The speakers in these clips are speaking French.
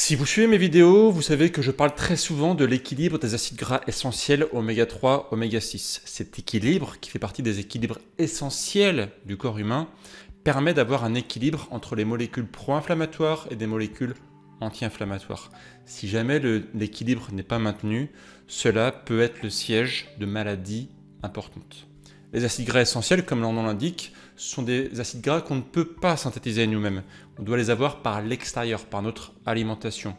Si vous suivez mes vidéos, vous savez que je parle très souvent de l'équilibre des acides gras essentiels oméga 3, oméga 6. Cet équilibre, qui fait partie des équilibres essentiels du corps humain, permet d'avoir un équilibre entre les molécules pro-inflammatoires et des molécules anti-inflammatoires. Si jamais l'équilibre n'est pas maintenu, cela peut être le siège de maladies importantes. Les acides gras essentiels, comme leur nom l'indique, sont des acides gras qu'on ne peut pas synthétiser nous-mêmes. On doit les avoir par l'extérieur, par notre alimentation.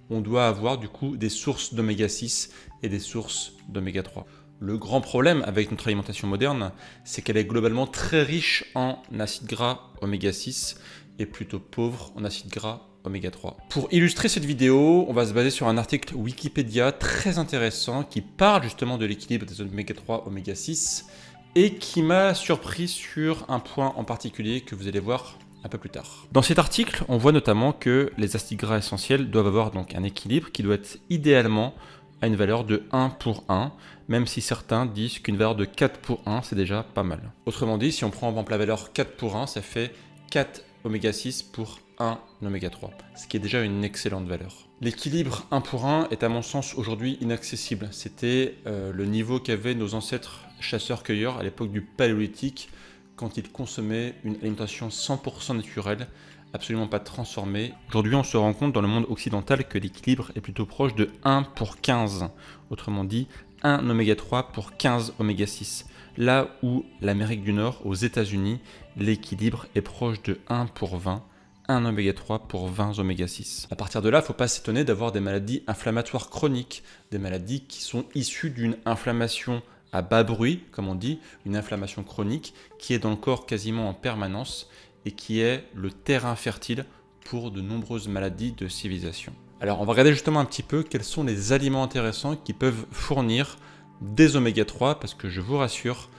On doit avoir du coup des sources d'oméga 6 et des sources d'oméga 3. Le grand problème avec notre alimentation moderne, c'est qu'elle est globalement très riche en acides gras oméga 6 et plutôt pauvre en acides gras oméga 3. Pour illustrer cette vidéo, on va se baser sur un article Wikipédia très intéressant qui parle justement de l'équilibre des oméga 3, oméga 6 et qui m'a surpris sur un point en particulier que vous allez voir un peu plus tard. Dans cet article, on voit notamment que les acides gras essentiels doivent avoir donc un équilibre qui doit être idéalement à une valeur de 1 pour 1, même si certains disent qu'une valeur de 4 pour 1, c'est déjà pas mal. Autrement dit, si on prend par exemple la valeur 4 pour 1, ça fait 4 oméga 6 pour 1 oméga 3, ce qui est déjà une excellente valeur. L'équilibre 1 pour 1 est à mon sens aujourd'hui inaccessible. C'était le niveau qu'avaient nos ancêtres chasseurs-cueilleurs à l'époque du Paléolithique, quand ils consommaient une alimentation 100% naturelle, absolument pas transformée. Aujourd'hui, on se rend compte dans le monde occidental que l'équilibre est plutôt proche de 1 pour 15. Autrement dit, 1 oméga 3 pour 15 oméga 6. Là où l'Amérique du Nord, aux États-Unis, l'équilibre est proche de 1 pour 20. 1 oméga 3 pour 20 oméga 6. À partir de là, il ne faut pas s'étonner d'avoir des maladies inflammatoires chroniques, des maladies qui sont issues d'une inflammation à bas bruit, comme on dit, une inflammation chronique qui est dans le corps quasiment en permanence et qui est le terrain fertile pour de nombreuses maladies de civilisation. Alors on va regarder justement un petit peu quels sont les aliments intéressants qui peuvent fournir des oméga 3, parce que je vous rassure,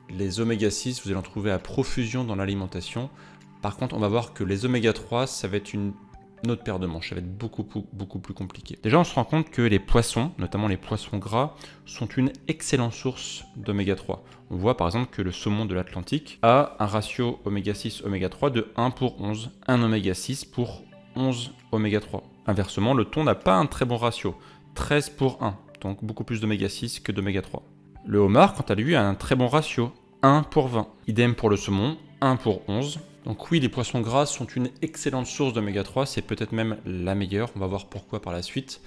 les oméga 6, vous allez en trouver à profusion dans l'alimentation. Par contre, on va voir que les oméga 3, ça va être une autre paire de manches, ça va être beaucoup plus compliqué. Déjà, on se rend compte que les poissons, notamment les poissons gras, sont une excellente source d'oméga 3. On voit par exemple que le saumon de l'Atlantique a un ratio oméga 6, oméga 3 de 1 pour 11, 1 oméga 6 pour 11 oméga 3. Inversement, le thon n'a pas un très bon ratio, 13 pour 1, donc beaucoup plus d'oméga 6 que d'oméga 3. Le homard, quant à lui, a un très bon ratio, 1 pour 20. Idem pour le saumon, 1 pour 11. Donc oui, les poissons gras sont une excellente source d'oméga 3, c'est peut-être même la meilleure, on va voir pourquoi par la suite.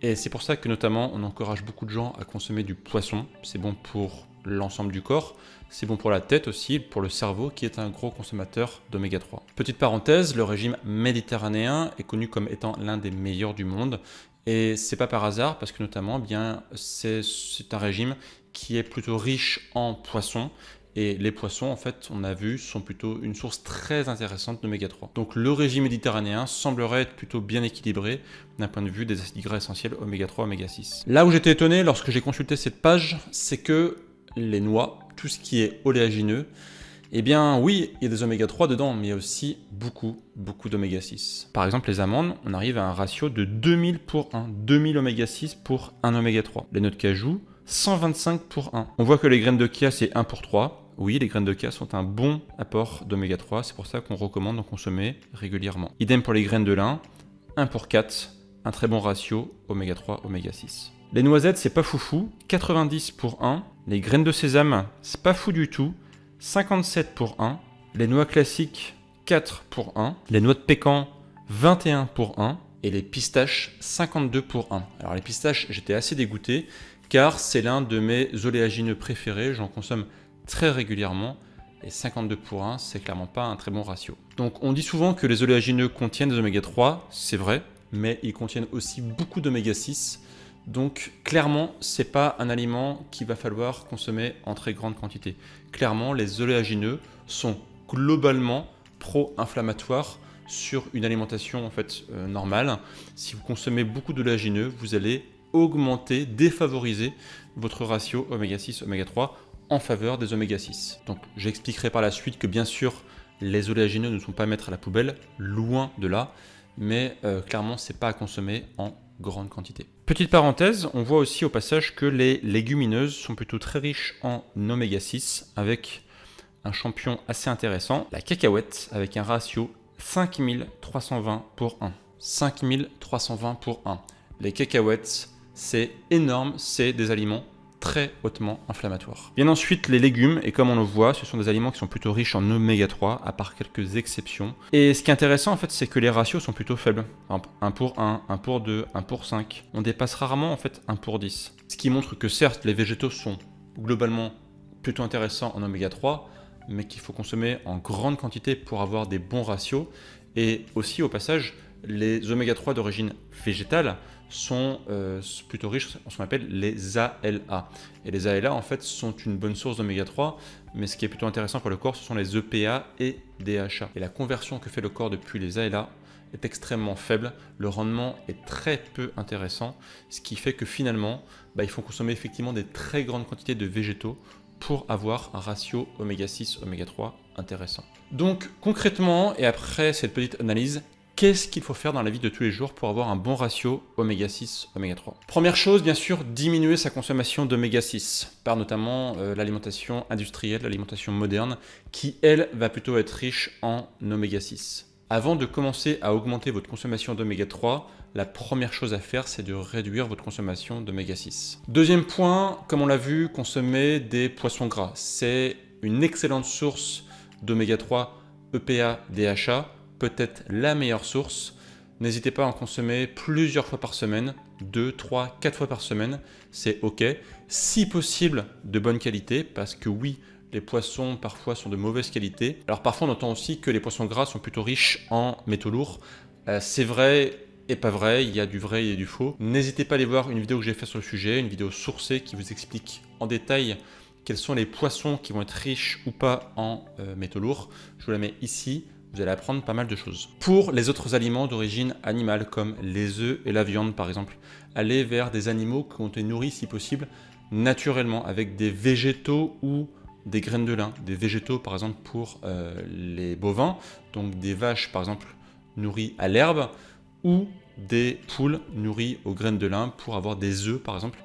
Et c'est pour ça que notamment on encourage beaucoup de gens à consommer du poisson, c'est bon pour l'ensemble du corps, c'est bon pour la tête aussi, pour le cerveau qui est un gros consommateur d'oméga 3. Petite parenthèse, le régime méditerranéen est connu comme étant l'un des meilleurs du monde, et c'est pas par hasard parce que notamment c'est un régime qui est plutôt riche en poissons. Et les poissons, en fait, on a vu, sont plutôt une source très intéressante d'oméga 3. Donc le régime méditerranéen semblerait être plutôt bien équilibré d'un point de vue des acides gras essentiels oméga 3, oméga 6. Là où j'étais étonné lorsque j'ai consulté cette page, c'est que les noix, tout ce qui est oléagineux, eh bien oui, il y a des oméga 3 dedans, mais il y a aussi beaucoup d'oméga 6. Par exemple, les amandes, on arrive à un ratio de 2000 pour 1, 2000 oméga 6 pour 1 oméga 3. Les noix de cajou, 125 pour 1. On voit que les graines de chia, c'est 1 pour 3. Oui, les graines de chia sont un bon apport d'oméga 3, c'est pour ça qu'on recommande d'en consommer régulièrement. Idem pour les graines de lin, 1 pour 4, un très bon ratio oméga 3, oméga 6. Les noisettes, c'est pas foufou, 90 pour 1. Les graines de sésame, c'est pas fou du tout, 57 pour 1. Les noix classiques, 4 pour 1. Les noix de pécan, 21 pour 1. Et les pistaches, 52 pour 1. Alors les pistaches, j'étais assez dégoûté, car c'est l'un de mes oléagineux préférés, j'en consomme très régulièrement, et 52 pour 1, c'est clairement pas un très bon ratio. Donc on dit souvent que les oléagineux contiennent des oméga 3, c'est vrai, mais ils contiennent aussi beaucoup d'oméga 6, donc clairement c'est pas un aliment qu'il va falloir consommer en très grande quantité. Clairement les oléagineux sont globalement pro-inflammatoires sur une alimentation en fait normale. Si vous consommez beaucoup d'oléagineux, vous allez augmenter, défavoriser votre ratio oméga 6, oméga 3 en faveur des oméga 6. Donc j'expliquerai par la suite que bien sûr les oléagineux ne sont pas à mettre à la poubelle, loin de là, mais clairement c'est pas à consommer en grande quantité. Petite parenthèse, on voit aussi au passage que les légumineuses sont plutôt très riches en oméga 6 avec un champion assez intéressant, la cacahuète avec un ratio 5320 pour 1. 5320 pour 1. Les cacahuètes, c'est énorme, c'est des aliments très hautement inflammatoires. Bien ensuite, les légumes, et comme on le voit, ce sont des aliments qui sont plutôt riches en oméga 3, à part quelques exceptions. Et ce qui est intéressant, en fait, c'est que les ratios sont plutôt faibles. Par exemple, 1 pour 1, 1 pour 2, 1 pour 5. On dépasse rarement, en fait, 1 pour 10. Ce qui montre que certes, les végétaux sont globalement plutôt intéressants en oméga 3, mais qu'il faut consommer en grande quantité pour avoir des bons ratios. Et aussi, au passage, les oméga 3 d'origine végétale sont plutôt riches en ce qu'on appelle les ALA. Et les ALA, en fait, sont une bonne source d'oméga 3, mais ce qui est plutôt intéressant pour le corps, ce sont les EPA et DHA. Et la conversion que fait le corps depuis les ALA est extrêmement faible, le rendement est très peu intéressant, ce qui fait que finalement, il faut consommer effectivement des très grandes quantités de végétaux pour avoir un ratio oméga 6, oméga 3 intéressant. Donc concrètement, et après cette petite analyse, qu'est-ce qu'il faut faire dans la vie de tous les jours pour avoir un bon ratio oméga 6, oméga 3? Première chose, bien sûr, diminuer sa consommation d'oméga 6, par notamment l'alimentation industrielle, l'alimentation moderne, qui, elle, va plutôt être riche en oméga 6. Avant de commencer à augmenter votre consommation d'oméga 3, la première chose à faire, c'est de réduire votre consommation d'oméga 6. Deuxième point, comme on l'a vu, consommer des poissons gras. C'est une excellente source d'oméga 3, EPA, DHA, peut-être la meilleure source. N'hésitez pas à en consommer plusieurs fois par semaine, 2, 3, 4 fois par semaine, c'est ok. Si possible, de bonne qualité, parce que oui, les poissons parfois sont de mauvaise qualité. Alors parfois on entend aussi que les poissons gras sont plutôt riches en métaux lourds. C'est vrai et pas vrai, il y a du vrai et du faux. N'hésitez pas à aller voir une vidéo que j'ai faite sur le sujet, une vidéo sourcée qui vous explique en détail quels sont les poissons qui vont être riches ou pas en métaux lourds. Je vous la mets ici. Vous allez apprendre pas mal de choses. Pour les autres aliments d'origine animale, comme les œufs et la viande par exemple, allez vers des animaux qui ont été nourris si possible naturellement, avec des végétaux ou des graines de lin. Des végétaux par exemple pour les bovins, donc des vaches par exemple nourries à l'herbe, ou des poules nourries aux graines de lin pour avoir des œufs par exemple,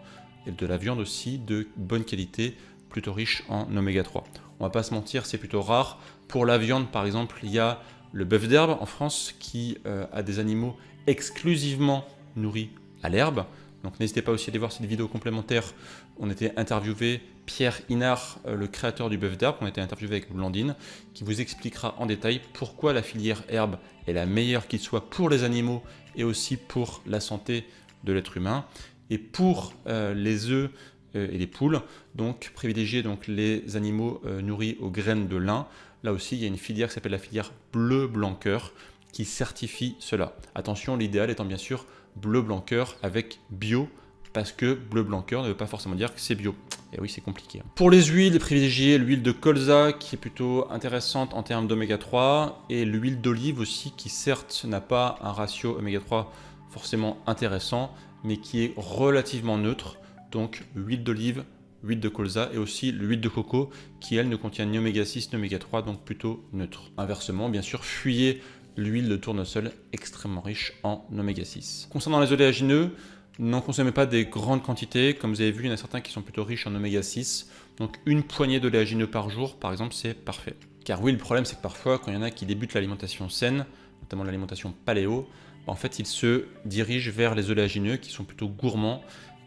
et de la viande aussi de bonne qualité, plutôt riche en oméga 3. On va pas se mentir, c'est plutôt rare. Pour la viande, par exemple, il y a le bœuf d'herbe en France qui a des animaux exclusivement nourris à l'herbe. Donc n'hésitez pas aussi à aller voir cette vidéo complémentaire. On était interviewé Pierre Inard, le créateur du bœuf d'herbe. On était interviewé avec Blandine, qui vous expliquera en détail pourquoi la filière herbe est la meilleure qu'il soit pour les animaux et aussi pour la santé de l'être humain. Et pour les œufs et les poules, donc privilégier donc les animaux nourris aux graines de lin. Là aussi, il y a une filière qui s'appelle la filière bleu blanc cœur qui certifie cela. Attention, l'idéal étant bien sûr bleu blanc cœur avec bio, parce que bleu blanc cœur ne veut pas forcément dire que c'est bio. Et oui, c'est compliqué. Pour les huiles, privilégier l'huile de colza qui est plutôt intéressante en termes d'oméga 3 et l'huile d'olive aussi qui certes n'a pas un ratio oméga 3 forcément intéressant, mais qui est relativement neutre. Donc huile d'olive, huile de colza et aussi l'huile de coco qui elle ne contient ni oméga 6 ni oméga 3, donc plutôt neutre. Inversement, bien sûr, fuyez l'huile de tournesol extrêmement riche en oméga 6. Concernant les oléagineux, n'en consommez pas des grandes quantités. Comme vous avez vu, il y en a certains qui sont plutôt riches en oméga 6. Donc une poignée d'oléagineux par jour, par exemple, c'est parfait. Car oui, le problème, c'est que parfois, quand il y en a qui débutent l'alimentation saine, notamment l'alimentation paléo, en fait, ils se dirigent vers les oléagineux qui sont plutôt gourmands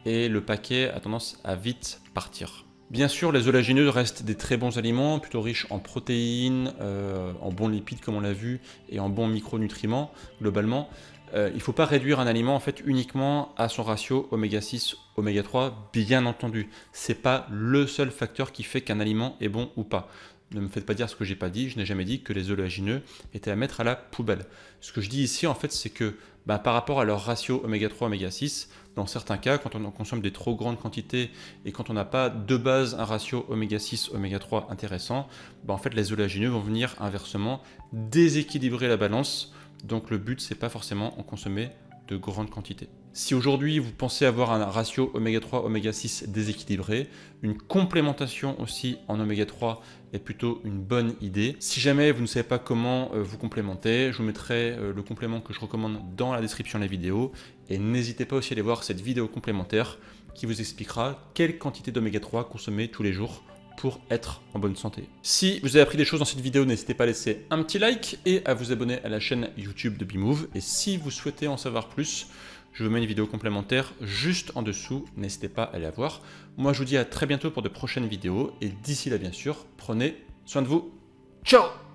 et le paquet a tendance à vite partir. Bien sûr, les oléagineux restent des très bons aliments, plutôt riches en protéines, en bons lipides comme on l'a vu, et en bons micronutriments globalement. Il ne faut pas réduire un aliment en fait uniquement à son ratio oméga 6, oméga 3, bien entendu. Ce n'est pas le seul facteur qui fait qu'un aliment est bon ou pas. Ne me faites pas dire ce que j'ai pas dit, je n'ai jamais dit que les oléagineux étaient à mettre à la poubelle. Ce que je dis ici en fait, c'est que par rapport à leur ratio oméga 3, oméga 6, dans certains cas, quand on en consomme des trop grandes quantités et quand on n'a pas de base un ratio oméga 6, oméga 3 intéressant, en fait les oléagineux vont venir inversement déséquilibrer la balance. Donc le but, c'est pas forcément en consommer de grandes quantités. Si aujourd'hui vous pensez avoir un ratio oméga 3, oméga 6 déséquilibré, une complémentation aussi en oméga 3 est plutôt une bonne idée. Si jamais vous ne savez pas comment vous complémenter, je vous mettrai le complément que je recommande dans la description de la vidéo. Et n'hésitez pas aussi à aller voir cette vidéo complémentaire qui vous expliquera quelle quantité d'oméga 3 consommer tous les jours pour être en bonne santé. Si vous avez appris des choses dans cette vidéo, n'hésitez pas à laisser un petit like et à vous abonner à la chaîne YouTube de Bmove. Et si vous souhaitez en savoir plus, je vous mets une vidéo complémentaire juste en dessous, n'hésitez pas à aller la voir. Moi je vous dis à très bientôt pour de prochaines vidéos et d'ici là bien sûr, prenez soin de vous. Ciao!